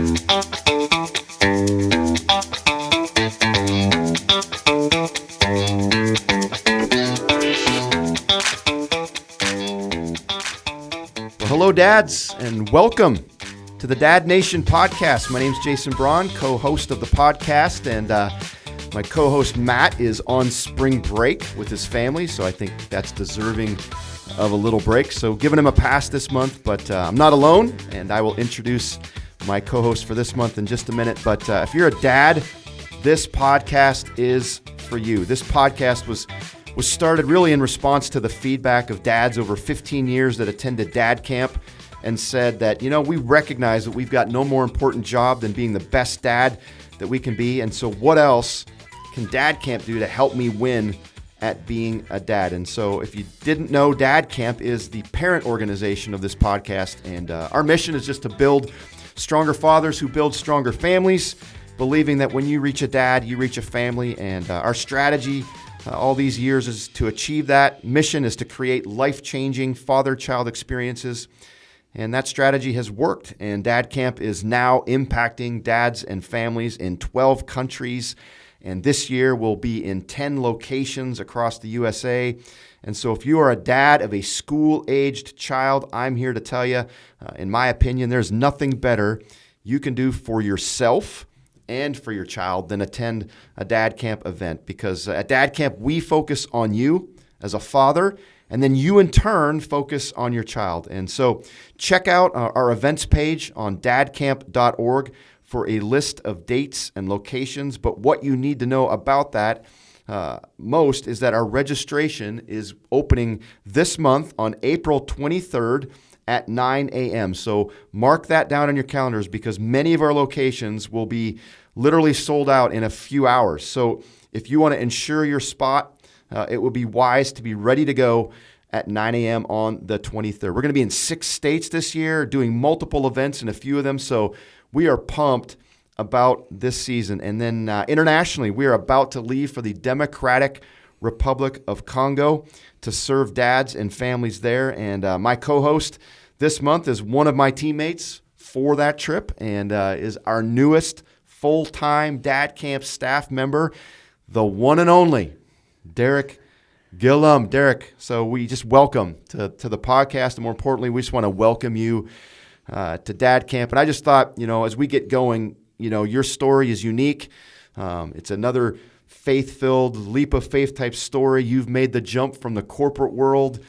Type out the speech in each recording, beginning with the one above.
Hello, dads, and welcome to the Dad Nation podcast. My name's Jason Braun, co-host of the podcast, and my co-host Matt is on spring break with his family, so I think that's deserving of a little break. So giving him a pass this month, but I'm not alone, and I will introduce my co-host for this month in just a minute. But if you're a dad, this podcast is for you. This podcast was started really in response to the feedback of dads over 15 years that attended dad camp and said that, we recognize that we've got no more important job than being the best dad that we can be. And so what else can dad camp do to help me win at being a dad? And so if you didn't know, dad camp is the parent organization of this podcast. And our mission is just to build stronger fathers who build stronger families, believing that when you reach a dad, you reach a family. And our strategy all these years is to achieve that. Mission is to create life-changing father-child experiences. And that strategy has worked. And Dad Camp is now impacting dads and families in 12 countries. And this year we'll be in 10 locations across the USA. And so if you are a dad of a school-aged child, I'm here to tell you, in my opinion, there's nothing better you can do for yourself and for your child than attend a Dad Camp event. Because at Dad Camp, we focus on you as a father, and then you in turn focus on your child. And so check out our events page on dadcamp.org for a list of dates and locations. But what you need to know about that most is that our registration is opening this month on April 23rd at 9 a.m. So mark that down on your calendars because many of our locations will be literally sold out in a few hours. So if you want to ensure your spot, it would be wise to be ready to go at 9 a.m. on the 23rd. We're going to be in 6 states this year, doing multiple events in a few of them. So we are pumped about this season. And then internationally, we are about to leave for the Democratic Republic of Congo to serve dads and families there. And my co-host this month is one of my teammates for that trip and is our newest full-time Dad Camp staff member, the one and only Derek Gillam. Derek, so we just welcome to the podcast, and more importantly, we just want to welcome you to Dad Camp. And I just thought, as we get going, your story is unique. It's another faith-filled, leap of faith type story. You've made the jump from the corporate world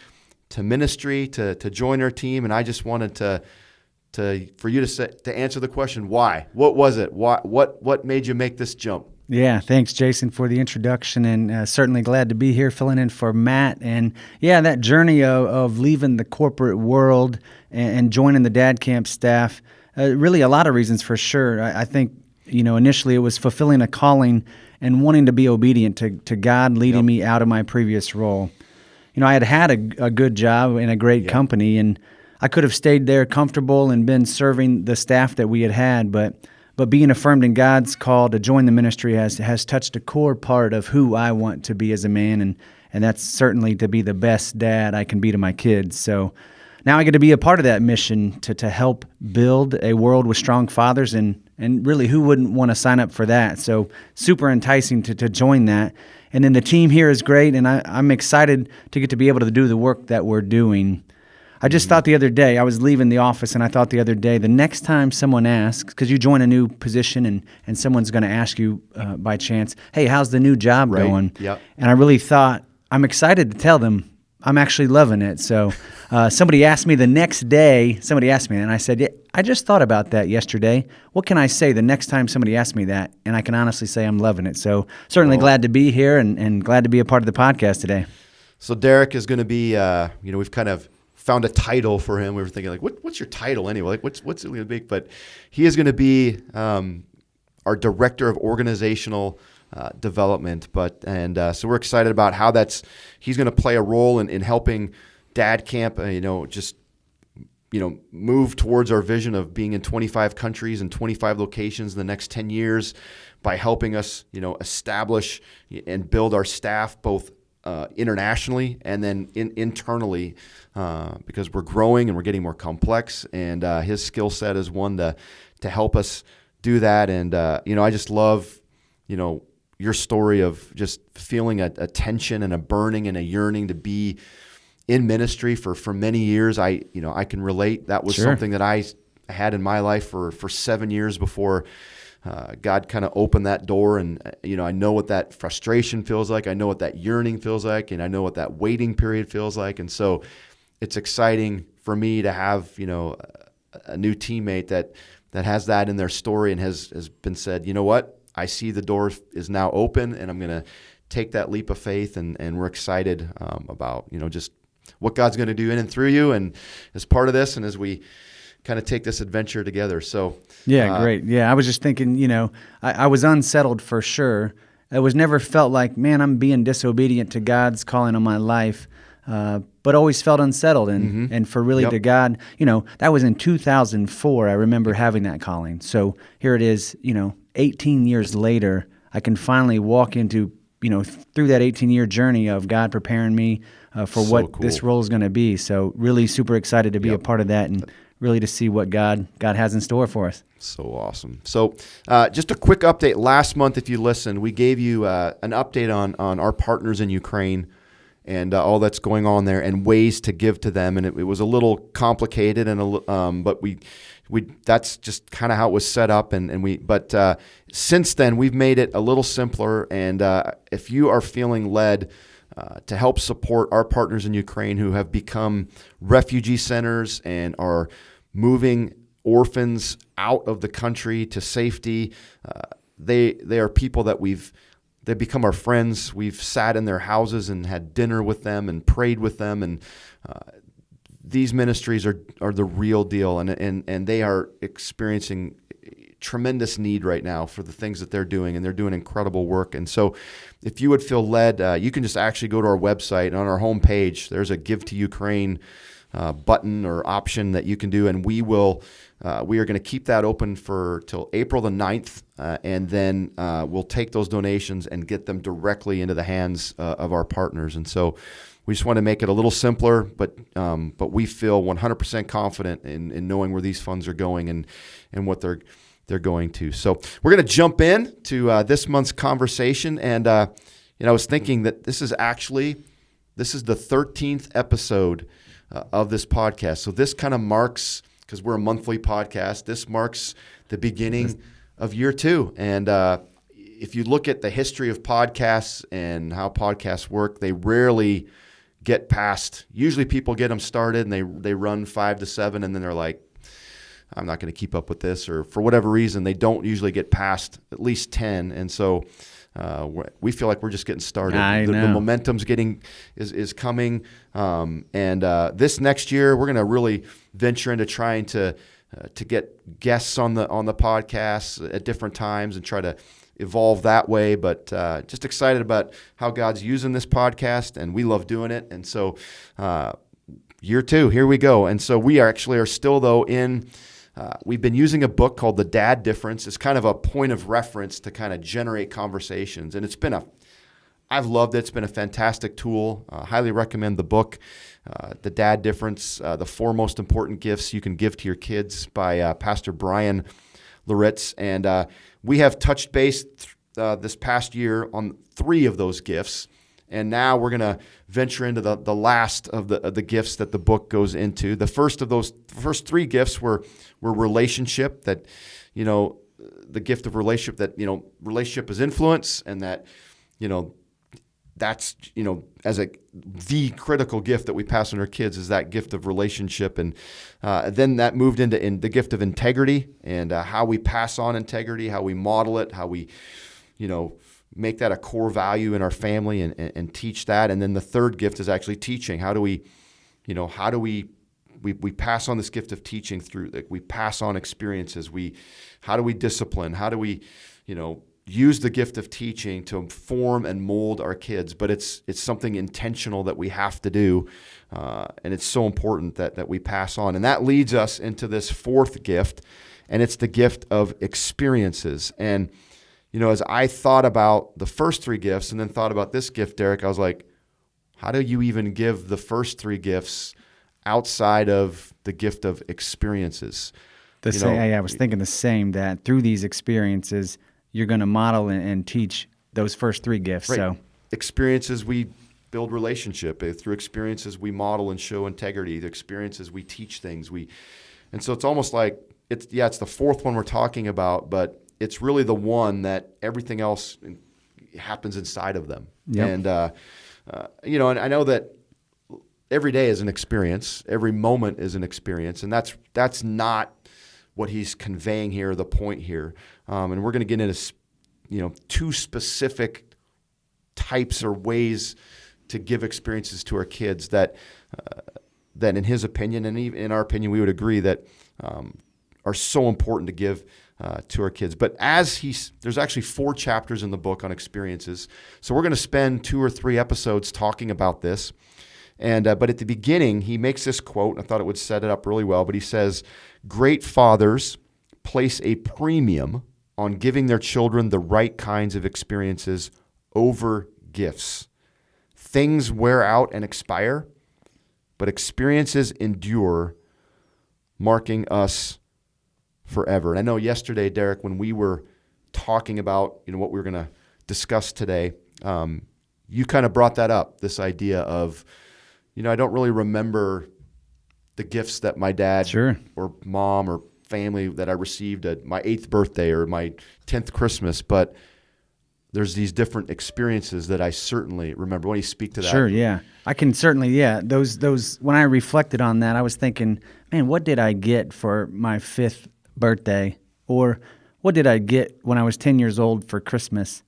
to ministry to join our team, and I just wanted for you to answer the question, why? What was it? What made you make this jump? Yeah, thanks, Jason, for the introduction, and certainly glad to be here filling in for Matt. And yeah, that journey of leaving the corporate world and joining the Dad Camp staff, really a lot of reasons for sure. I think, initially it was fulfilling a calling and wanting to be obedient to God leading me out of my previous role. I had a good job in a great company, and I could have stayed there comfortable and been serving the staff that we had, but being affirmed in God's call to join the ministry has touched a core part of who I want to be as a man, and that's certainly to be the best dad I can be to my kids. So now I get to be a part of that mission to help build a world with strong fathers, and really who wouldn't want to sign up for that? So super enticing to join that. And then the team here is great, and I'm excited to get to be able to do the work that we're doing. I just thought the other day, I was leaving the office, and I thought the other day, the next time someone asks, because you join a new position and someone's going to ask you by chance, hey, how's the new job going? Yep. And I really thought, I'm excited to tell them I'm actually loving it. So somebody asked me the next day, and I said, yeah, I just thought about that yesterday. What can I say the next time somebody asks me that? And I can honestly say I'm loving it. So certainly glad to be here and glad to be a part of the podcast today. So Derek is going to be, we've kind of found a title for him. We were thinking, what's your title anyway? What's it going to be? But he is going to be our director of organizational development. So we're excited about how he's going to play a role in helping Dad Camp, move towards our vision of being in 25 countries and 25 locations in the next 10 years by helping us, establish and build our staff both internationally and then internally because we're growing and we're getting more complex. And his skill set is one to help us do that. And, I just love, your story of just feeling a tension and a burning and a yearning to be in ministry for many years. I can relate. That was Sure. something that I had in my life for 7 years before God kind of opened that door. And, I know what that frustration feels like. I know what that yearning feels like. And I know what that waiting period feels like. And so it's exciting for me to have, a new teammate that has that in their story and has been said, you know what? I see the door is now open, and I'm going to take that leap of faith, and we're excited about, just what God's going to do in and through you and as part of this and as we kind of take this adventure together. So yeah, great. Yeah, I was just thinking, I was unsettled for sure. It was never felt like, man, I'm being disobedient to God's calling on my life, but always felt unsettled. And for really to God, that was in 2004. I remember having that calling. So here it is, 18 years later, I can finally walk into, through that 18-year journey of God preparing me for what this role is going to be. So really super excited to be a part of that and really to see what God has in store for us. So awesome. So just a quick update. Last month, if you listened, we gave you an update on our partners in Ukraine and all that's going on there and ways to give to them. And it was a little complicated, but we that's just kind of how it was set up. But since then, we've made it a little simpler. And if you are feeling led to help support our partners in Ukraine who have become refugee centers and are moving orphans out of the country to safety, they are people that they've become our friends. We've sat in their houses and had dinner with them and prayed with them, and these ministries are the real deal, and they are experiencing tremendous need right now for the things that they're doing, and they're doing incredible work. And so if you would feel led, you can just actually go to our website, and on our homepage, there's a Give to Ukraine button or option that you can do, and we are going to keep that open till April the 9th, and then we'll take those donations and get them directly into the hands of our partners. And so we just want to make it a little simpler, but we feel 100% confident in knowing where these funds are going and what they're going to. So we're going to jump in to this month's conversation, and I was thinking that this is the 13th episode of this podcast. So this kind of marks, because we're a monthly podcast, this marks the beginning of year 2. And if you look at the history of podcasts and how podcasts work, they rarely get past. Usually people get them started and they run 5 to 7, and then they're like, I'm not going to keep up with this, or for whatever reason, they don't usually get past at least 10. And so we feel like we're just getting started. The momentum's is coming. And this next year, we're going to really venture into trying to get guests on the podcast at different times and try to evolve that way. But just excited about how God's using this podcast, and we love doing it. And so year 2, here we go. And so we are still, though, we've been using a book called The Dad Difference. It's kind of a point of reference to kind of generate conversations. And I've loved it. It's been a fantastic tool. Highly recommend the book, The Dad Difference, The 4 Most Important Gifts You Can Give to Your Kids by Pastor Brian Loritz. And we have touched base this past year on 3 of those gifts. And now we're going to venture into the last of the gifts that the book goes into. The first 3 gifts were relationship, that, the gift of relationship, that, relationship is influence, and that, that's, as the critical gift that we pass on our kids is that gift of relationship. And then that moved into the gift of integrity, and how we pass on integrity, how we model it, how we, make that a core value in our family and teach that. And then the third gift is actually teaching. How do we pass on this gift of teaching through, we pass on experiences. How do we discipline? How do we, use the gift of teaching to form and mold our kids? But it's something intentional that we have to do. And it's so important that we pass on. And that leads us into this 4th gift, and it's the gift of experiences. And as I thought about the first 3 gifts and then thought about this gift, Derek, I was like, how do you even give the first 3 gifts outside of the gift of experiences? I was thinking the same, that through these experiences, you're going to model and teach those first three gifts. Right. So Experiences, we build relationship. Through experiences, we model and show integrity. The experiences, we teach things. And so it's almost like it's the fourth one we're talking about, but it's really the one that everything else happens inside of them. Yep. And and I know that every day is an experience. Every moment is an experience, and that's not what he's conveying here, the point here. And we're going to get into two specific types or ways to give experiences to our kids that in his opinion, and even in our opinion, we would agree that are so important to give to our kids. But there's actually 4 chapters in the book on experiences. So we're going to spend 2 or 3 episodes talking about this. And but at the beginning, he makes this quote, and I thought it would set it up really well. But he says, "Great fathers place a premium on giving their children the right kinds of experiences over gifts. Things wear out and expire, but experiences endure, marking us forever." And I know yesterday, Derek, when we were talking about what we were going to discuss today, you kind of brought that up, this idea of, I don't really remember the gifts that my dad or mom or family that I received at my 8th birthday or my 10th Christmas, but there's these different experiences that I certainly remember. Why don't you speak to that? Sure, yeah. I can certainly, those when I reflected on that, I was thinking, man, what did I get for my 5th birthday? Or what did I get when I was 10 years old for Christmas?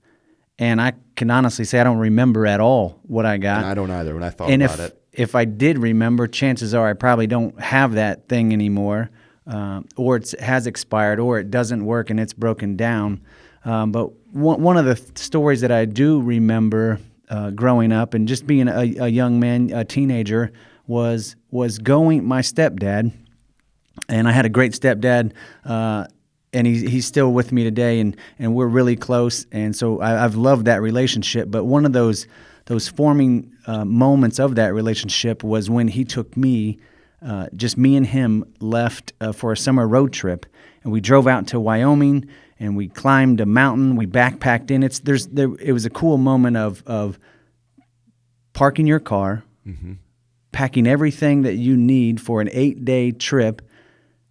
And I can honestly say I don't remember at all what I got. And I don't either when I thought about it. If I did remember, chances are I probably don't have that thing anymore, or it has expired, or it doesn't work and it's broken down. But one of the stories that I do remember growing up and just being a young man, a teenager, was going, my stepdad, and I had a great stepdad, and he's still with me today, and we're really close, and so I've loved that relationship. But one of those forming moments of that relationship was when he took me, just me and him, left for a summer road trip, and we drove out to Wyoming, and we climbed a mountain. We backpacked in. It was a cool moment of parking your car, packing everything that you need for an 8-day trip,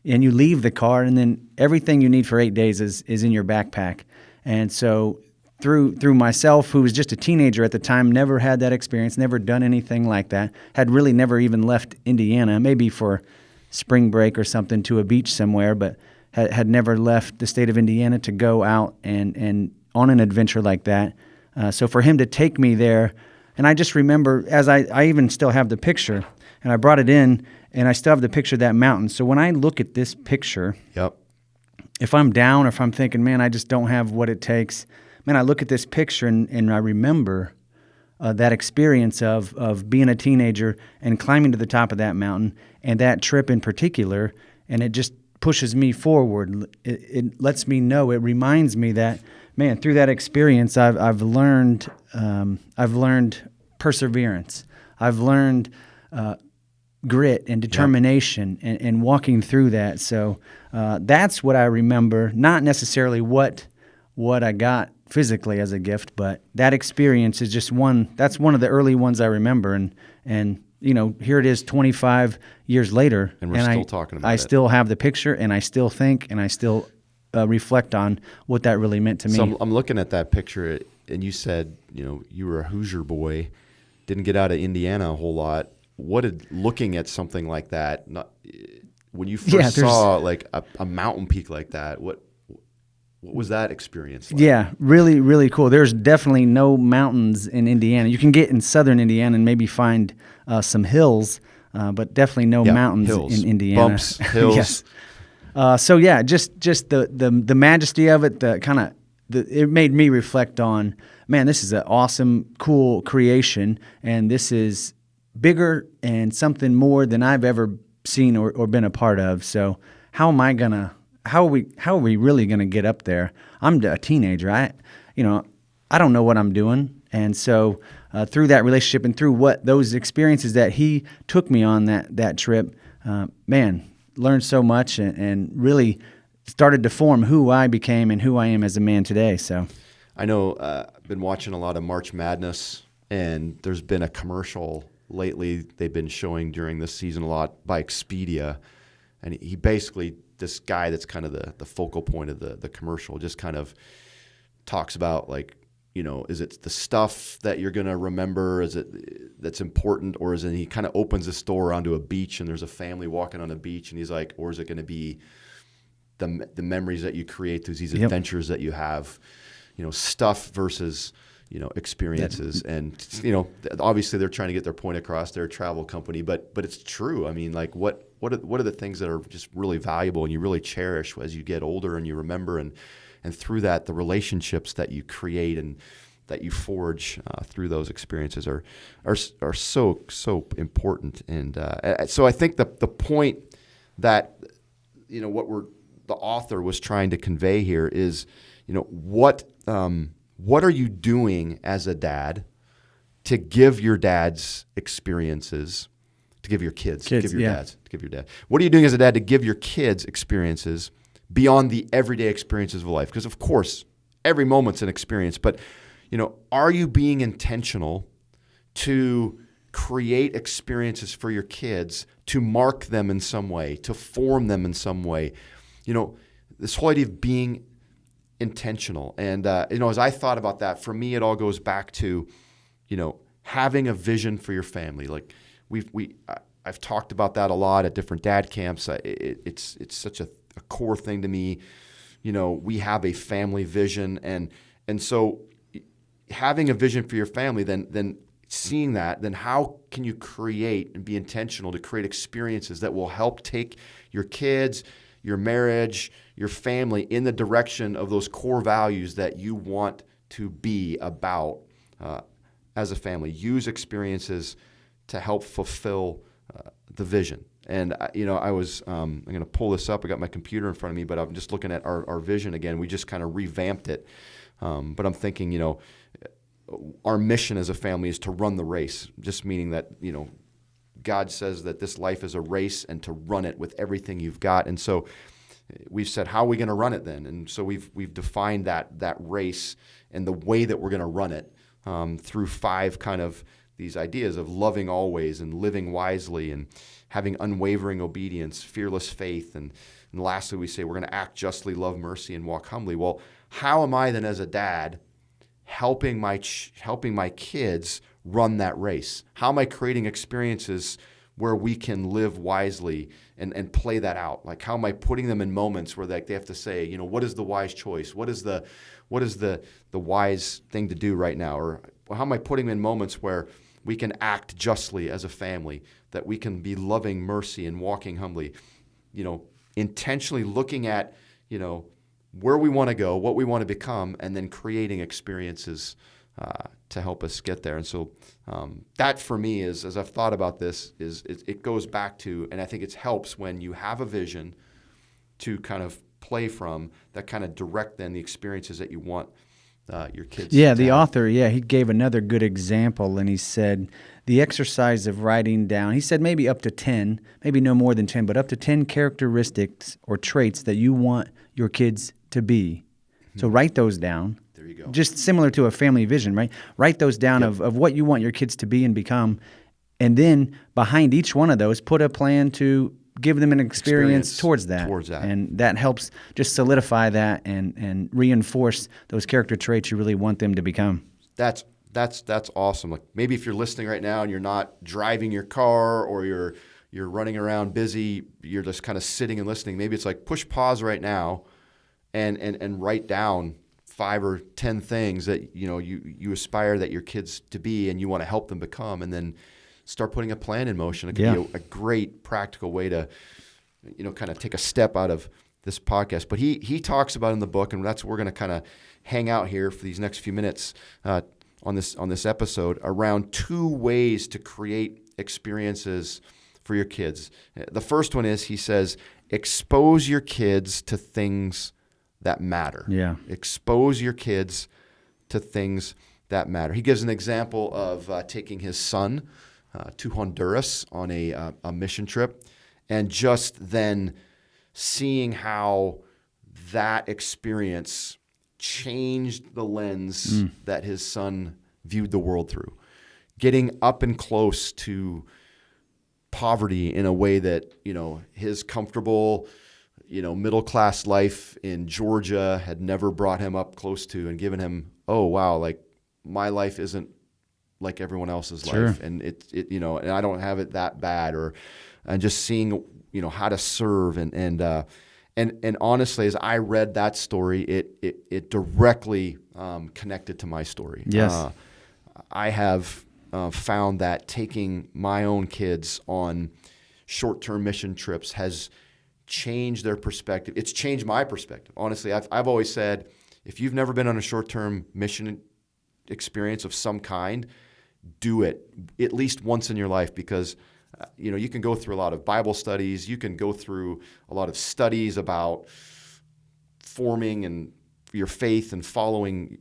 and you leave the car, and then everything you need for 8 days is in your backpack. And so through myself, who was just a teenager at the time, never had that experience, never done anything like that, had really never even left Indiana, maybe for spring break or something to a beach somewhere, but had never left the state of Indiana to go out and on an adventure like that. So for him to take me there, and I just remember, as I even still have the picture, and I brought it in, and I still have the picture of that mountain. So when I look at this picture, if I'm down or if I'm thinking, man, I just don't have what it takes, man, I look at this picture and I remember that experience of being a teenager and climbing to the top of that mountain, and that trip in particular, and it just pushes me forward. It lets me know. It reminds me that, man, through that experience, I've learned perseverance. I've learned grit and determination, and walking through that. So that's what I remember. Not necessarily what I got physically as a gift, but that experience is just one. That's one of the early ones I remember, and here it is 25 years later, and we're still talking about it. I still have the picture, and I still think, and I still reflect on what that really meant to me. So I'm looking at that picture, and you said, you were a Hoosier boy, didn't get out of Indiana a whole lot. What did looking at something like that, when you first saw like a mountain peak like that, what was that experience like? Yeah, really, really cool. There's definitely no mountains in Indiana. You can get in southern Indiana and maybe find some hills, but definitely no mountains in Indiana. Bumps, hills. Yes. Just the majesty of it, it made me reflect on, man, this is an awesome, cool creation, and this is bigger and something more than I've ever seen or been a part of. So how are we really gonna get up there? I'm a teenager. I don't know what I'm doing, and so through that relationship and through what those experiences that he took me on that trip, man, learned so much and really started to form who I became and who I am as a man today. So I know I've been watching a lot of March Madness, and there's been a commercial lately they've been showing during this season a lot by Expedia. And he basically, this guy that's kind of the focal point of the commercial, just kind of talks about, like, you know, is it the stuff that you're going to remember? Is it that's important? Or is it, he kind of opens the store onto a beach and there's a family walking on a beach, and he's like, or is it going to be the memories that you create through these adventures that you have, you know, stuff versus, you know, experiences. And, you know, obviously they're trying to get their point across. They're a travel company, but it's true. I mean, like, what are the things that are just really valuable and you really cherish as you get older and you remember, and through that, the relationships that you create and that you forge through those experiences are so important. And so I think the point that, you know, the author was trying to convey here is, you know, what are you doing as a dad to give your dad's experiences, to give your kids to give your dads, to give your dad. What are you doing as a dad to give your kids experiences beyond the everyday experiences of life? Because of course, every moment's an experience, but, you know, are you being intentional to create experiences for your kids, to mark them in some way, to form them in some way? You know, this whole idea of being intentional. And, you know, as I thought about that, for me, it all goes back to, you know, having a vision for your family. Like I've talked about that a lot at different dad camps. It's such a core thing to me. You know, we have a family vision. And so having a vision for your family, then seeing that, then how can you create and be intentional to create experiences that will help take your kids, your marriage, your family in the direction of those core values that you want to be about as a family. Use experiences to help fulfill the vision. And, you know, I'm going to pull this up. I got my computer in front of me, but I'm just looking at our vision again. We just kind of revamped it. But I'm thinking, you know, our mission as a family is to run the race, just meaning that, you know, God says that this life is a race and to run it with everything you've got. And so we've said, how are we going to run it then? And so we've defined that race and the way that we're going to run it through 5 kind of these ideas of loving always and living wisely and having unwavering obedience, fearless faith. And lastly, we say we're going to act justly, love mercy, and walk humbly. Well, how am I then as a dad helping my kids run that race? How am I creating experiences where we can live wisely and play that out? Like, how am I putting them in moments where they have to say, you know, what is the wise choice? What is the wise thing to do right now? Or how am I putting them in moments where we can act justly as a family, that we can be loving mercy and walking humbly? You know, intentionally looking at, you know, where we want to go, what we want to become, and then creating experiences to help us get there. And so that for me is, as I've thought about this, it goes back to, and I think it helps when you have a vision to kind of play from, that kind of direct then the experiences that you want your kids. Yeah, the author, he gave another good example, and he said the exercise of writing down, he said maybe up to 10, maybe no more than 10, but up to 10 characteristics or traits that you want your kids to be. So write those down. There you go. Just similar to a family vision, right? Write those down of what you want your kids to be and become. And then behind each one of those, put a plan to give them an experience towards that. And that helps just solidify that and reinforce those character traits you really want them to become. That's awesome. Like, maybe if you're listening right now and you're not driving your car, or you're running around busy, you're just kind of sitting and listening. Maybe it's like, push pause right now and write down 5 or 10 things that, you know, you aspire that your kids to be and you want to help them become, and then start putting a plan in motion. It could be a great practical way to, you know, kind of take a step out of this podcast. But he talks about in the book, and that's where we're going to kind of hang out here for these next few minutes on this episode, around 2 ways to create experiences for your kids. The first one is, he says, expose your kids to things that matter. Yeah. Expose your kids to things that matter. He gives an example of taking his son to Honduras on a mission trip. And just then seeing how that experience changed the lens that his son viewed the world through. Getting up and close to poverty in a way that, his comfortable, middle-class life in Georgia had never brought him up close to, and given him, oh, wow, like my life isn't like everyone else's life. And it and I don't have it that bad, and just seeing, how to serve and honestly, as I read that story, it directly connected to my story. Yes. I have found that taking my own kids on short-term mission trips has changed their perspective. It's changed my perspective. Honestly, I've always said, if you've never been on a short-term mission experience of some kind, do it at least once in your life, because you can go through a lot of Bible studies, you can go through a lot of studies about forming and your faith and following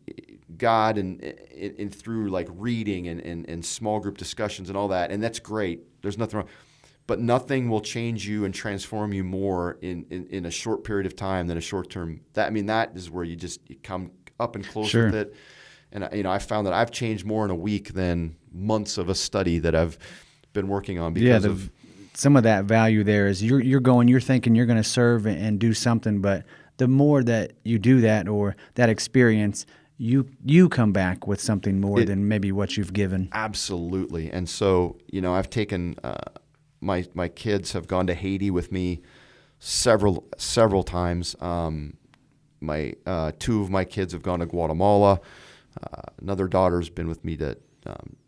God, and through like reading and small group discussions and all that, and that's great. There's nothing wrong, but nothing will change you and transform you more in a short period of time than a short term. That is where you come up and close with it. And I found that I've changed more in a week than months of a study that I've been working on because of some of that value. There is you're thinking you're going to serve and do something, but the more that you do that or that experience, you come back with something more than maybe what you've given. Absolutely. And so, I've taken my kids have gone to Haiti with me several times. My two of my kids have gone to Guatemala. Another daughter's been with me to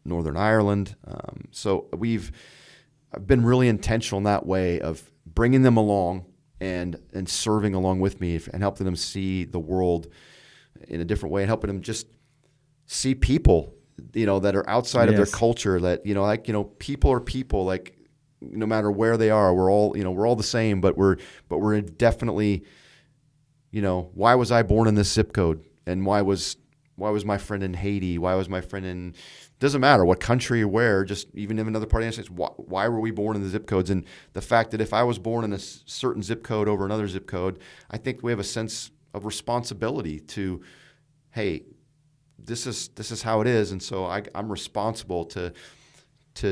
Northern Ireland. So I've been really intentional in that way of bringing them along and serving along with me and helping them see the world in a different way, and helping them just see people, that are outside of their culture, that, people are people, like, no matter where they are, we're all the same, but we're definitely, why was I born in this zip code? And why was my friend in Haiti? Why was my friend in, doesn't matter what country or where, just even in another part of the United States, why were we born in the zip codes? And the fact that if I was born in a certain zip code over another zip code, I think we have a sense of responsibility to, hey, this is how it is, and so I'm responsible to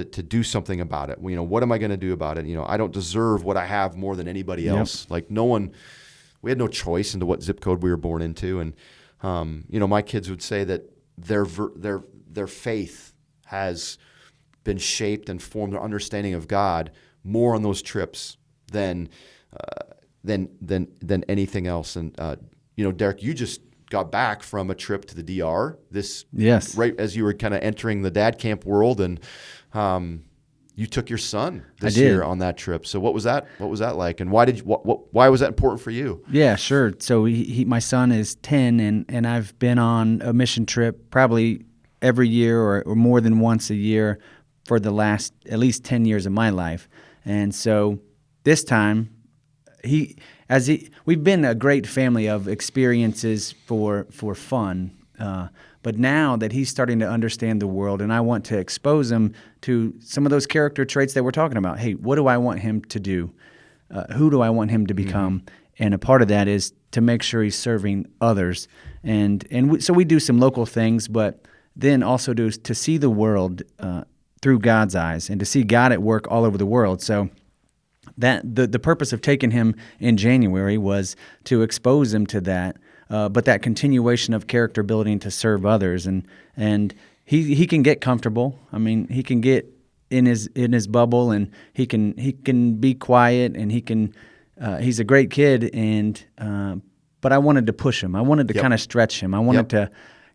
do something about it. What am I going to do about it? I don't deserve what I have more than anybody else. Like we had no choice into what zip code we were born into, and my kids would say that their faith has been shaped and formed, their understanding of God more on those trips than anything else. And Derek, you just got back from a trip to the DR. Right as you were kind of entering the dad camp world, and you took your son this year on that trip. So what was that like, and why was that important for you? Yeah, sure. So my son is 10, and I've been on a mission trip probably every year or more than once a year for the last at least 10 years of my life. And so this time we've been a great family of experiences for fun, but now that he's starting to understand the world, and I want to expose him to some of those character traits that we're talking about. Hey, what do I want him to do? Who do I want him to become? Mm-hmm. And a part of that is to make sure he's serving others. So we do some local things, but then also to see the world through God's eyes and to see God at work all over the world. So that the purpose of taking him in January was to expose him to that, but that continuation of character building to serve others, and he can get comfortable. I mean, he can get in his bubble, and he can be quiet, and he's a great kid, but I wanted to push him. I wanted to kind of stretch him. I wanted to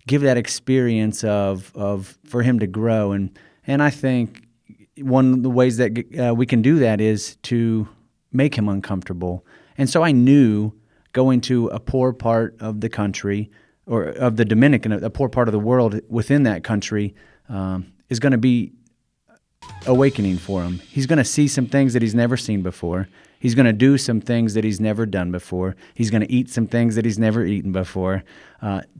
give that experience of for him to grow, and I think one of the ways that we can do that is to make him uncomfortable. And so I knew going to a poor part of the country, or of the Dominican, a poor part of the world within that country, is going to be awakening for him. He's going to see some things that he's never seen before. He's going to do some things that he's never done before. He's going to eat some things that he's never eaten before.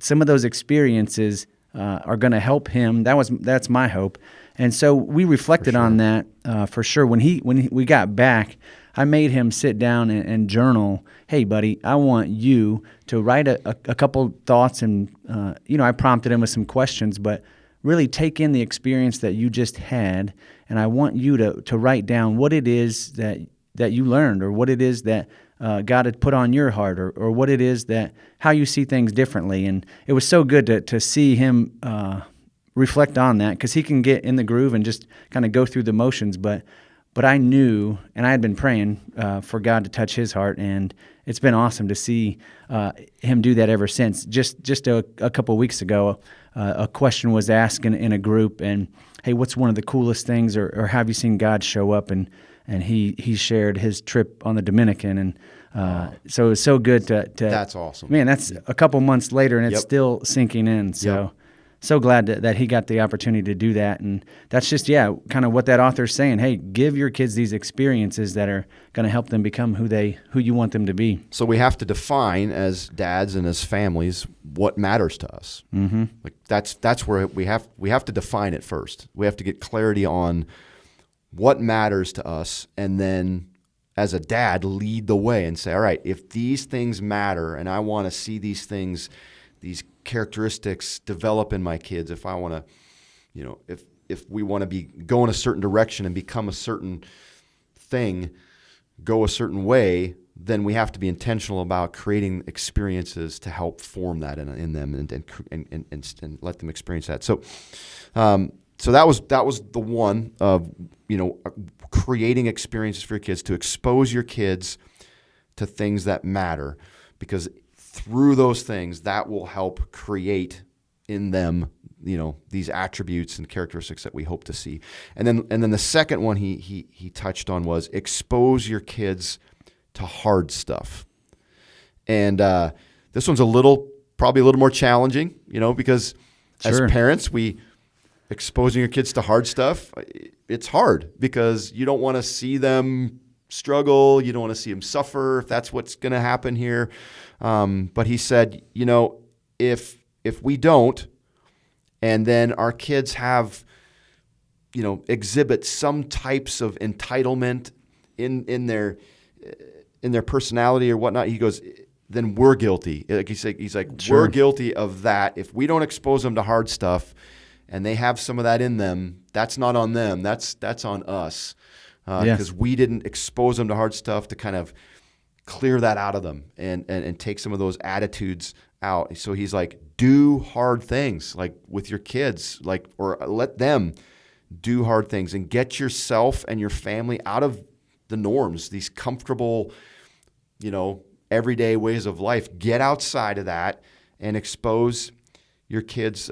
Some of those experiences are going to help him. That's my hope. And so we reflected on that for sure. When we got back, I made him sit down and journal. Hey, buddy, I want you to write a couple thoughts, and I prompted him with some questions, but really take in the experience that you just had, and I want you to write down what it is that you learned, or what it is that God had put on your heart, or what it is that how you see things differently. And it was so good to see him reflect on that, because he can get in the groove and just kind of go through the motions. But I knew, and I had been praying for God to touch his heart, and it's been awesome to see him do that ever since. Just a couple of weeks ago, a question was asked in a group, and hey, what's one of the coolest things, or have you seen God show up? And he shared his trip on the Dominican, and so it was so good to That's awesome. Man, that's a couple months later, and it's still sinking in. So glad that he got the opportunity to do that. And that's just, kind of what that author's saying. Hey, give your kids these experiences that are going to help them become who you want them to be. So we have to define, as dads and as families, what matters to us. Mm-hmm. Like that's where we have to define it first. We have to get clarity on what matters to us, and then as a dad, lead the way and say, all right, if these things matter and I want to see these things, these characteristics develop in my kids, if I want to, if we want to go in a certain direction and become a certain thing, go a certain way, then we have to be intentional about creating experiences to help form that in them and let them experience that. So that was the one of, creating experiences for your kids, to expose your kids to things that matter, because through those things, that will help create in them, these attributes and characteristics that we hope to see. And then the second one he touched on was expose your kids to hard stuff. And this one's probably a little more challenging, because as parents, exposing your kids to hard stuff, it's hard, because you don't want to see them struggle. You don't want to see them suffer, if that's what's going to happen here. But he said, if we don't, and then our kids have, exhibit some types of entitlement in their personality or whatnot, he goes, then we're guilty. Like he's like, we're guilty of that. If we don't expose them to hard stuff, and they have some of that in them, that's not on them. That's on us, because we didn't expose them to hard stuff to kind of clear that out of them and take some of those attitudes out. So he's like, do hard things, like with your kids, or let them do hard things, and get yourself and your family out of the norms, these comfortable, everyday ways of life. Get outside of that and expose your kids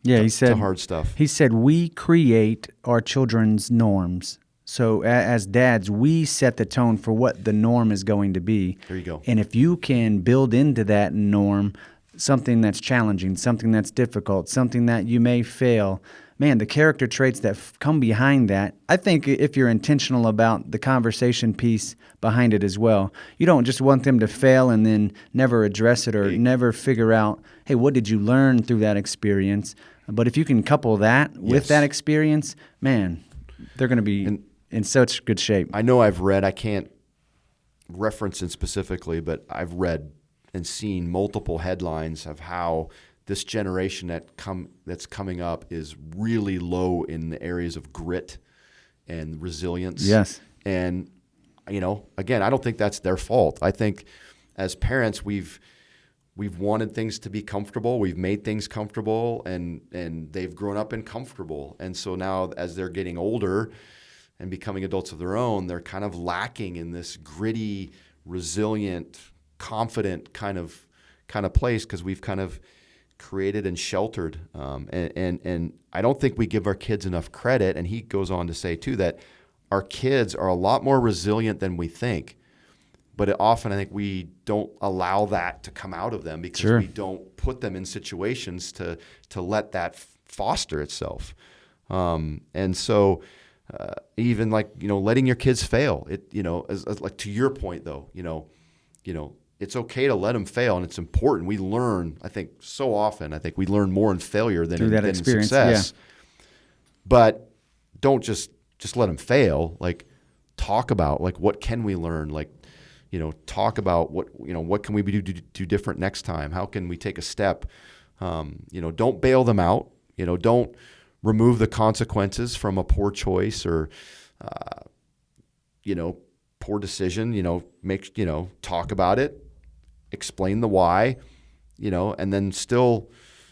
he said, to hard stuff. He said, we create our children's norms. So as dads, we set the tone for what the norm is going to be. There you go. And if you can build into that norm something that's challenging, something that's difficult, something that you may fail, man, the character traits that come behind that, I think if you're intentional about the conversation piece behind it as well, you don't just want them to fail and then never address it or never figure out, hey, what did you learn through that experience? But if you can couple that with that experience, man, they're going to be in such good shape. I know I've read, I can't reference it specifically, but I've read and seen multiple headlines of how this generation that's coming up is really low in the areas of grit and resilience. Yes. And, again, I don't think that's their fault. I think as parents, we've wanted things to be comfortable. We've made things comfortable, and they've grown up in comfortable. And so now as they're getting older and becoming adults of their own, they're kind of lacking in this gritty, resilient, confident kind of place, because we've kind of created and sheltered. And I don't think we give our kids enough credit. And he goes on to say, too, that our kids are a lot more resilient than we think. But often I think we don't allow that to come out of them, because we don't put them in situations to let that foster itself. And so even letting your kids fail, as like to your point though, it's okay to let them fail, and it's important. We learn, I think, so often. I think we learn more in failure than in success. Yeah. But don't just let them fail. Like, talk about, like, what can we learn? Like, talk about what can we do different next time? How can we take a step? Don't bail them out. Don't remove the consequences from a poor choice or, poor decision. Talk about it, explain the why, and then still,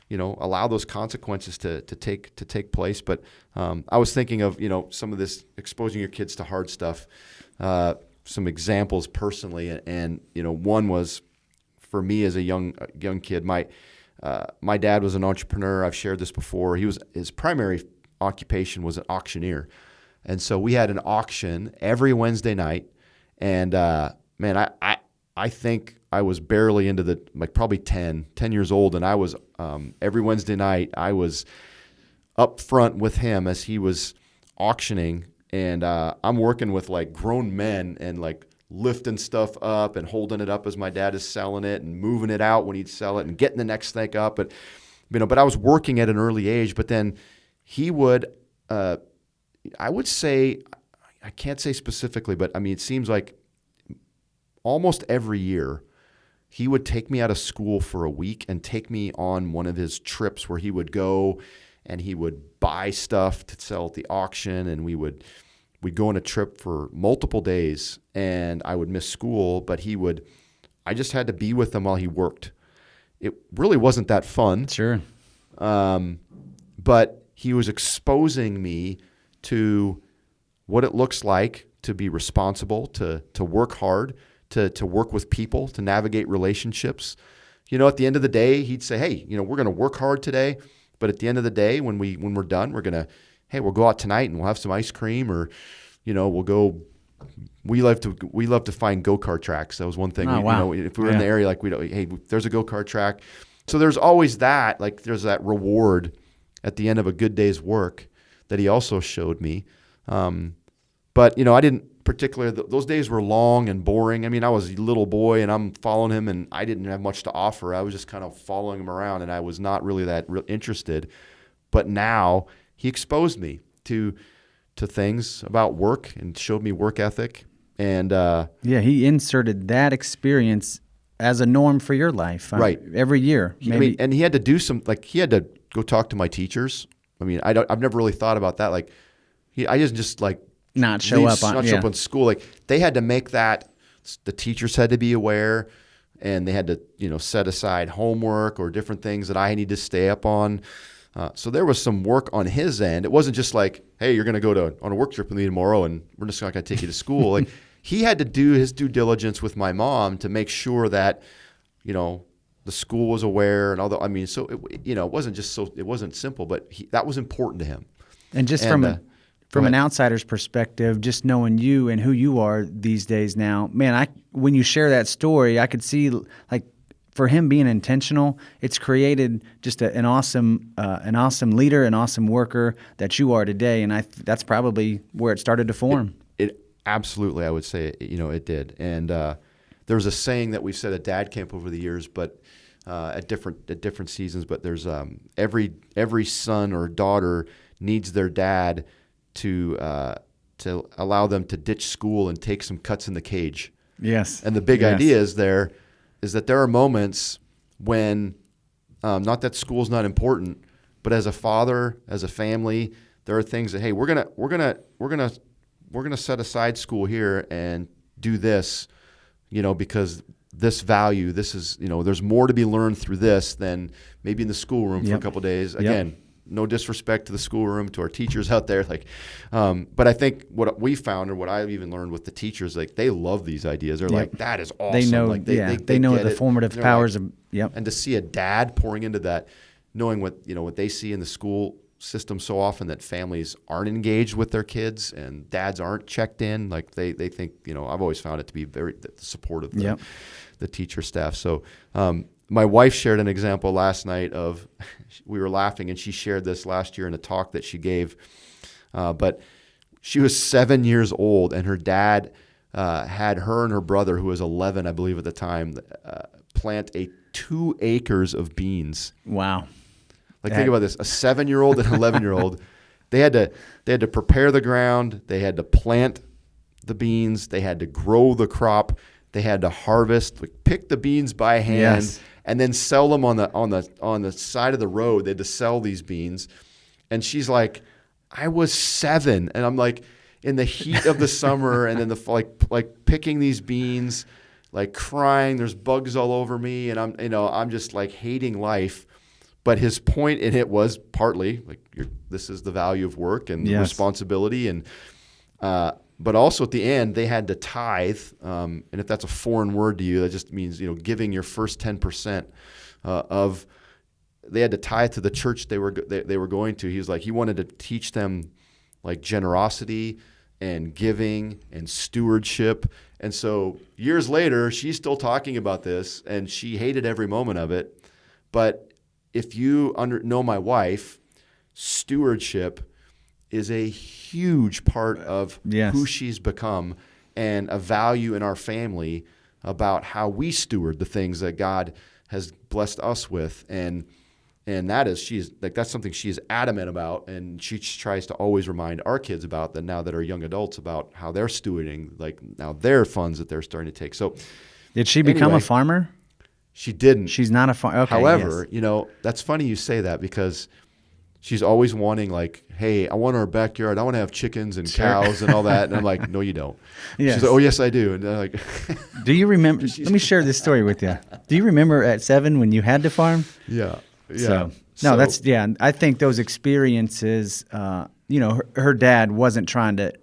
allow those consequences to take place. But I was thinking of, some of this exposing your kids to hard stuff, some examples personally. And one was for me as a young kid, my dad was an entrepreneur. I've shared this before. His primary occupation was an auctioneer. And so we had an auction every Wednesday night. And man, I think I was barely into probably 10 years old. And I was, every Wednesday night, I was up front with him as he was auctioning. And I'm working with like grown men and like lifting stuff up and holding it up as my dad is selling it and moving it out when he'd sell it and getting the next thing up. But I was working at an early age. But then he would, I would say, I can't say specifically, but I mean, it seems like almost every year he would take me out of school for a week and take me on one of his trips where he would go and he would buy stuff to sell at the auction, and we'd go on a trip for multiple days, and I would miss school, but I just had to be with him while he worked. It really wasn't that fun. Sure. But he was exposing me to what it looks like to be responsible, to work hard, to work with people, to navigate relationships. At the end of the day, he'd say, hey, we're going to work hard today, but at the end of the day, when we're done, we'll go out tonight and we'll have some ice cream, or, we'll go. We love to find go-kart tracks. That was one thing. Oh, wow. If we were in the area, like hey, there's a go-kart track. So there's always that, like there's that reward at the end of a good day's work that he also showed me. But I didn't particularly, those days were long and boring. I mean, I was a little boy and I'm following him and I didn't have much to offer. I was just kind of following him around and I was not really that interested. But now he exposed me to things about work and showed me work ethic. And he inserted that experience as a norm for your life. Right. Every year. And he had to do he had to go talk to my teachers. I mean, I've never really thought about that. Like, I just like not show up on school. Like, they had to make that. The teachers had to be aware, and they had to set aside homework or different things that I need to stay up on. So there was some work on his end. It wasn't just like, hey, you're going to go on a work trip with me tomorrow, and we're just not going to take you to school. Like, he had to do his due diligence with my mom to make sure that the school was aware, and although so it wasn't simple, but that was important to him. And just from an outsider's perspective, just knowing you and who you are these days now, man, when you share that story, I could see, like, for him being intentional, it's created just an awesome leader, an awesome worker that you are today, and that's probably where it started to form. It absolutely, I would say, it did. And there was a saying that we've said at Dad Camp over the years, but at different seasons. But there's every son or daughter needs their dad to allow them to ditch school and take some cuts in the cage. Yes. And the big idea is that there are moments when, not that school's not important, but as a father, as a family, there are things that, hey, we're gonna set aside school here and do this, because this value, this is, there's more to be learned through this than maybe in the schoolroom for a couple of days. Again, no disrespect to the schoolroom, to our teachers out there, but I think what we found, or what I've even learned with the teachers, like, they love these ideas. They're like, that is awesome. They know, they know the formative powers of. And to see a dad pouring into that, knowing what they see in the school system so often, that families aren't engaged with their kids and dads aren't checked in. Like, they think, I've always found it to be very supportive of the teacher staff. So my wife shared an example last night of, we were laughing, and she shared this last year in a talk that she gave. But she was 7 years old, and her dad had her and her brother, who was 11, I believe at the time, plant 2 acres of beans. Wow. Like, think about this: a 7-year-old and an 11-year-old. They had to prepare the ground. They had to plant the beans. They had to grow the crop. They had to harvest, like, pick the beans by hand, Yes. and then sell them on the side of the road. They had to sell these beans. And she's like, I was 7, and I'm like in the heat of the summer, and then like picking these beans, like crying. There's bugs all over me, and I'm just like hating life. But his point in it was partly like, this is the value of work and Yes. responsibility, and but also at the end they had to tithe. And if that's a foreign word to you, that just means giving your first 10% of. They had to tithe to the church they were going to. He was like, he wanted to teach them like generosity and giving and stewardship. And so years later, she's still talking about this, and she hated every moment of it. But if you know my wife, stewardship is a huge part of Yes. who she's become, and a value in our family about how we steward the things that God has blessed us with. And that's something she's adamant about, and she tries to always remind our kids about that now that are young adults, about how they're stewarding, like, now their funds that they're starting to take. So Did she become anyway, a farmer? She didn't. She's not a farmer. Okay, However, yes. That's funny you say that, because she's always wanting, like, hey, I want our backyard. I want to have chickens and cows and all that. And I'm like, no, you don't. Yes. She's like, oh, yes, I do. And they're like, Do you remember? Let me share this story with you. Do you remember at 7 when you had to farm? yeah. So, I think those experiences, her dad wasn't trying to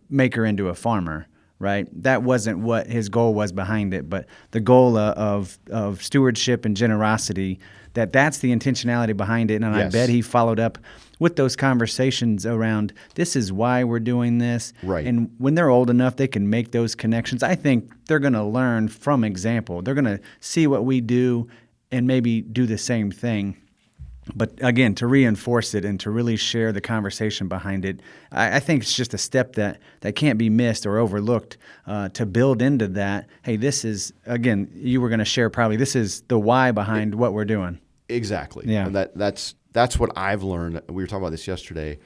make her into a farmer, right? That wasn't what his goal was behind it, but the goal of stewardship and generosity, that's the intentionality behind it. And Yes. I bet he followed up with those conversations around, this is why we're doing this. Right. And when they're old enough, they can make those connections. I think they're going to learn from example. They're going to see what we do and maybe do the same thing. But again, to reinforce it and to really share the conversation behind it, I think it's just a step that can't be missed or overlooked, to build into that. Hey, this is, again, you were going to share probably, this is the why behind what we're doing. Exactly. Yeah. And that's what I've learned. We were talking about this yesterday.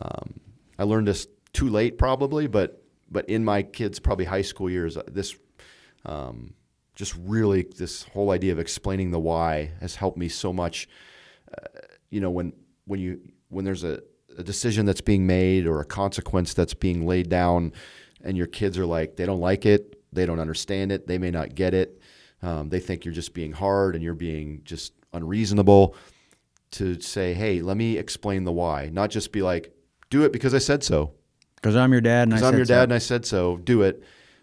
I learned this too late probably, but in my kids' probably high school years, this just really, this whole idea of explaining the why has helped me so much. When there's a decision that's being made or a consequence that's being laid down, and your kids are like, they don't like it, they don't understand it, they may not get it, they think you're just being hard and you're being just unreasonable, to say, hey, let me explain the why. Not just be like, do it because I said so. Because I'm your dad and I said so. Because I'm your dad and I said so, do it.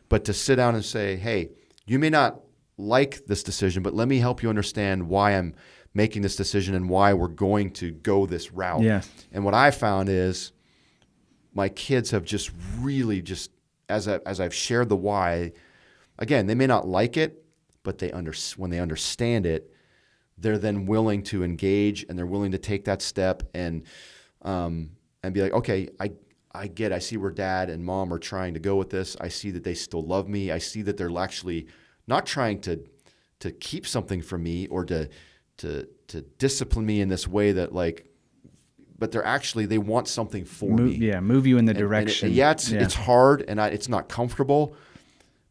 But to sit down and say, hey, you may not like this decision, but let me help you understand why I'm making this decision and why we're going to go this route. Yeah. And what I found is my kids have just really just, as I've shared the why, again, they may not like it, but when they understand it, they're then willing to engage, and they're willing to take that step and be like, okay, I see where dad and mom are trying to go with this. I see that they still love me. I see that they're actually not trying to keep something from me or to discipline me in this way that, like, but they want something for me. Yeah, move you in the direction. It's hard and it's not comfortable,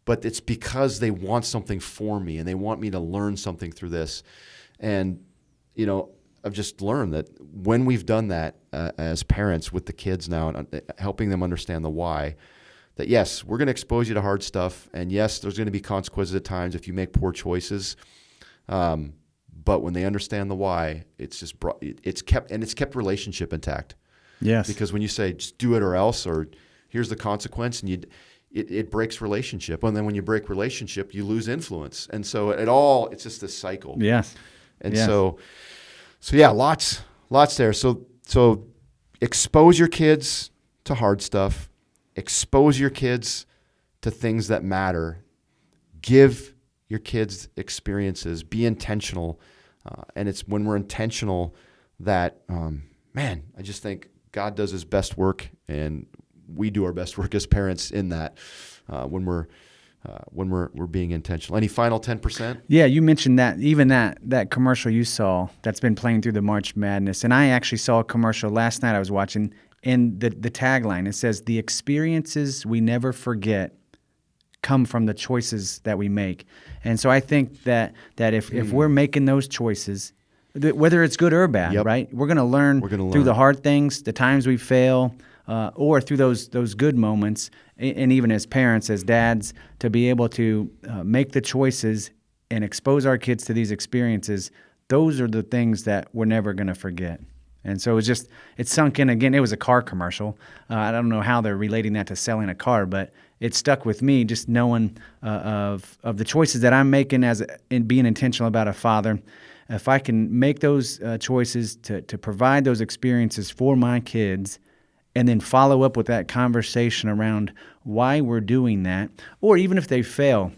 but it's because they want something for me and they want me to learn something through this. And, I've just learned that when we've done that as parents with the kids now, and helping them understand the why, that yes, we're going to expose you to hard stuff, and yes, there's going to be consequences at times if you make poor choices. But when they understand the why, it's kept relationship intact. Yes. Because when you say just do it or else, or here's the consequence, and it breaks relationship. And then when you break relationship, you lose influence. And so it's just this cycle. Yes. And so yeah, lots there. So expose your kids to hard stuff. Expose your kids to things that matter. Give your kids experiences. Be intentional. And it's when we're intentional that, I just think God does his best work, and we do our best work as parents in that, when we're being intentional. Any final 10%? Yeah, you mentioned that, even that commercial you saw that's been playing through the March Madness. And I actually saw a commercial last night I was watching. And the tagline, it says, "The experiences we never forget come from the choices that we make." And so I think that if we're making those choices, whether it's good or bad, Yep. right? We're going to learn through the hard things, the times we fail, or through those good moments, and even as parents, as dads, to be able to make the choices and expose our kids to these experiences. Those are the things that we're never going to forget. And so it sunk in again. It was a car commercial. I don't know how they're relating that to selling a car, but it stuck with me just knowing of the choices that I'm making in being intentional about a father. If I can make those choices to provide those experiences for my kids, and then follow up with that conversation around why we're doing that, or even if they fail,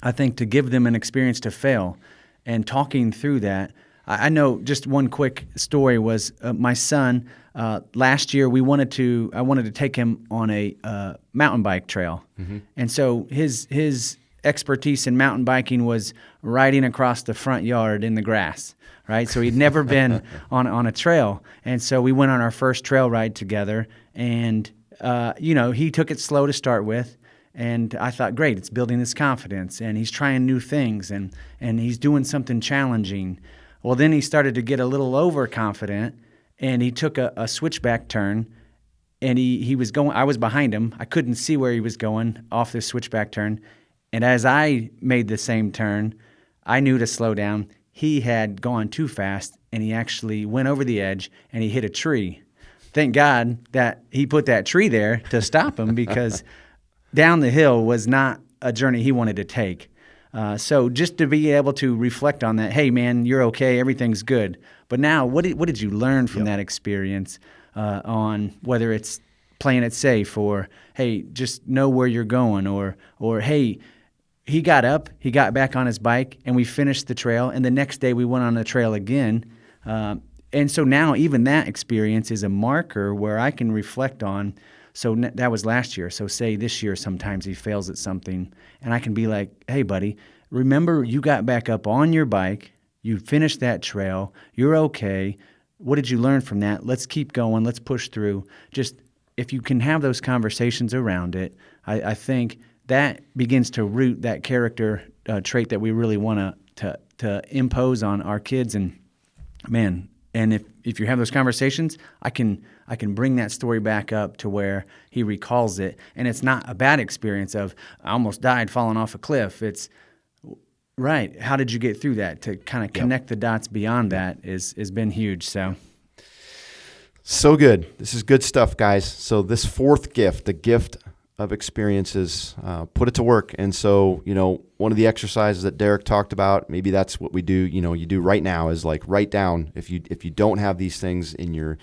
I think to give them an experience to fail and talking through that. I know just one quick story was my son, last year I wanted to take him on a mountain bike trail. Mm-hmm. And so his expertise in mountain biking was riding across the front yard in the grass, right? So he'd never been on a trail. And so we went on our first trail ride together, and he took it slow to start with. And I thought, great, it's building this confidence, and he's trying new things, and he's doing something challenging. Well, then he started to get a little overconfident, and he took a switchback turn, and he was going. I was behind him. I couldn't see where he was going off this switchback turn. And as I made the same turn, I knew to slow down. He had gone too fast, and he actually went over the edge, and he hit a tree. Thank God that he put that tree there to stop him, because down the hill was not a journey he wanted to take. So just to be able to reflect on that, hey, man, you're okay, everything's good. But now, what did you learn from that experience on whether it's playing it safe, or, hey, just know where you're going, or hey, he got up, he got back on his bike, and we finished the trail, and the next day we went on the trail again. And so now even that experience is a marker where I can reflect on. So that was last year. So say this year sometimes he fails at something, and I can be like, hey, buddy, remember you got back up on your bike, you finished that trail, you're okay. What did you learn from that? Let's keep going. Let's push through. Just if you can have those conversations around it, I think that begins to root that character trait that we really want to impose on our kids. And man, and if you have those conversations, I can bring that story back up to where he recalls it, and it's not a bad experience of I almost died falling off a cliff. It's right. How did you get through that? To kind of connect the dots beyond that has been huge. So good. This is good stuff, guys. So this fourth gift, the gift of experiences, put it to work. And so, one of the exercises that Derek talked about, maybe that's what we do, you do right now, is like write down, if you don't have these things in your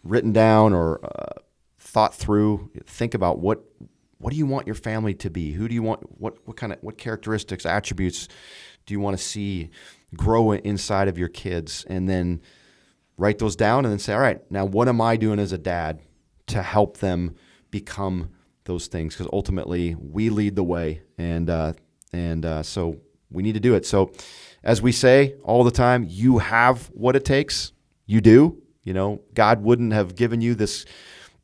written down or thought through, think about what do you want your family to be? Who do you want, what characteristics, attributes do you want to see grow inside of your kids? And then write those down and then say, all right, now what am I doing as a dad to help them become those things? Because ultimately we lead the way, and so we need to do it. So as we say all the time, you have what it takes. You do. God wouldn't have given you this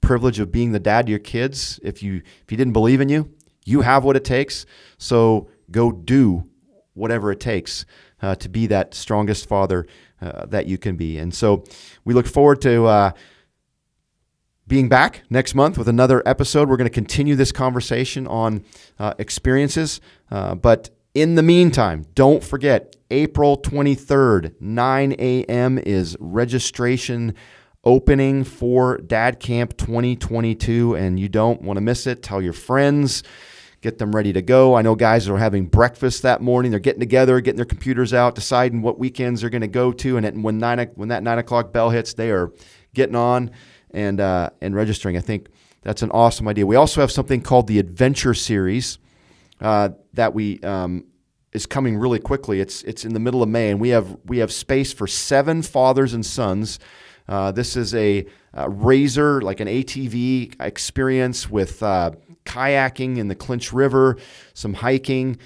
privilege of being the dad to your kids if he didn't believe in you. You have what it takes. So go do whatever it takes to be that strongest father that you can be. And so we look forward to being back next month with another episode. We're going to continue this conversation on experiences. But in the meantime, don't forget, April 23rd, 9 a.m. is registration opening for Dad Camp 2022, and you don't want to miss it. Tell your friends. Get them ready to go. I know guys are having breakfast that morning. They're getting together, getting their computers out, deciding what weekends they're going to go to. And when that 9 o'clock bell hits, they are getting on and registering. I think that's an awesome idea. We also have something called the Adventure Series that we is coming really quickly. It's in the middle of May, and we have space for 7 fathers and sons. This is a razor, like an ATV experience with kayaking in the Clinch River, some hiking.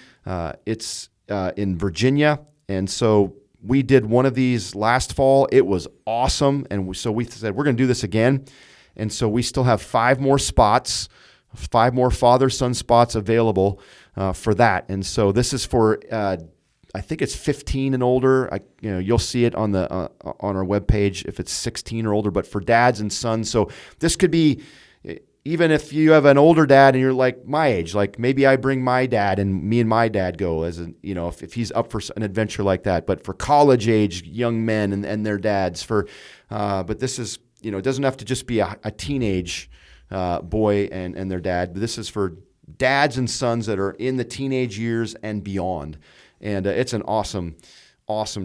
It's in Virginia, and so We did one of these last fall. It was awesome. And so we said, we're going to do this again. And so we still have 5 more spots, 5 more father-son spots available for that. And so this is for, I think it's 15 and older. You'll see it on the on our webpage if it's 16 or older, but for dads and sons. So this could be, even if you have an older dad and you're like my age, like maybe I bring my dad and me and my dad go if he's up for an adventure like that. But for college age young men and their dads, but this is, it doesn't have to just be a teenage boy and their dad. But this is for dads and sons that are in the teenage years and beyond. And it's an awesome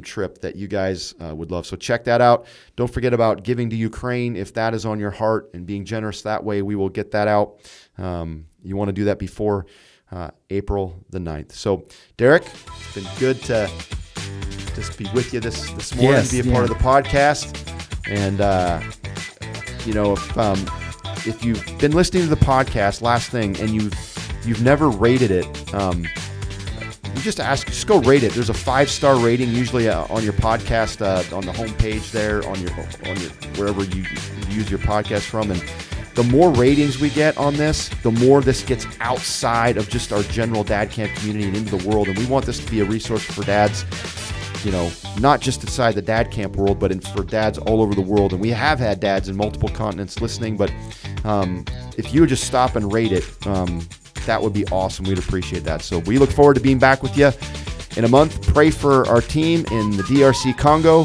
trip that you guys would love. So check that out. Don't forget about giving to Ukraine if that is on your heart, and being generous that way. We will get that out. You want to do that before April the 9th. So Derek, it's been good to just be with you this morning, be a part of the podcast. And if you've been listening to the podcast, last thing, and you've never rated it, just go rate it. There's a 5-star rating usually on your podcast on the homepage there on your wherever you use your podcast from. And the more ratings we get on this, the more this gets outside of just our general dad camp community and into the world. And we want this to be a resource for dads, not just inside the dad camp world, but for dads all over the world. And we have had dads in multiple continents listening. But if you would just stop and rate it, that would be awesome. We'd appreciate that. So we look forward to being back with you in a month. Pray for our team in the DRC Congo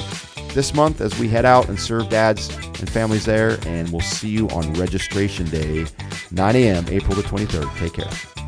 this month as we head out and serve dads and families there. And we'll see you on Registration Day, 9 a.m., April the 23rd. Take care.